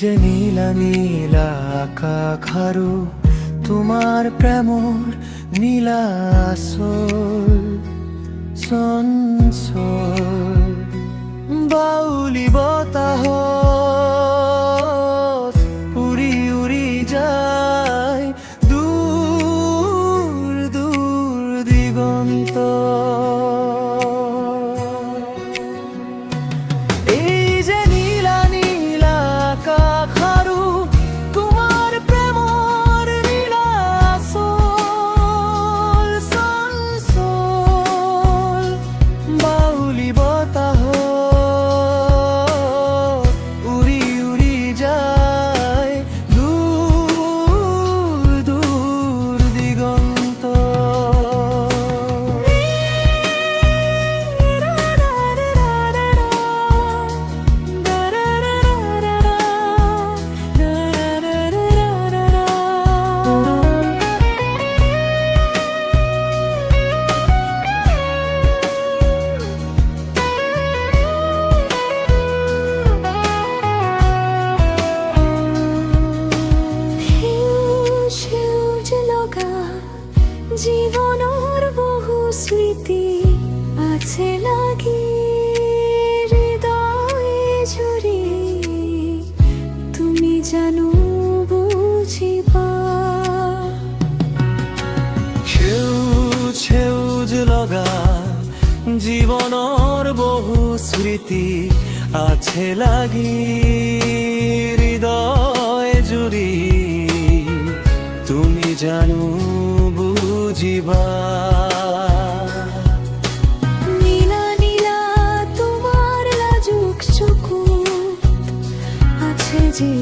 যে নীলা নীলা আকাখারু তোমার প্রেমর নীলা আসল সনসল বাউলি বতাহ উড়ি উড়ি যায় দূর দূর দিগন্ত। এই যে নীলা নীলা আকাখারু তোমার প্রেমর নীলা আসল সনসল বাউলি বতাহ উড়ি উড়ি যায় দূর দূর দিগন্ত। জীবনের বহু স্মৃতি আছে লাগি হৃদয়ে জুড়ি, তুমি জানো বুঝিবা। সেউজ সেউজ লগা জীবনের বহু স্মৃতি আছে লাগি হৃদয় জুড়ি, তুমি জানো বুঝিবা। নীলা নীলা তোমার লাজুক চোখ আছে যে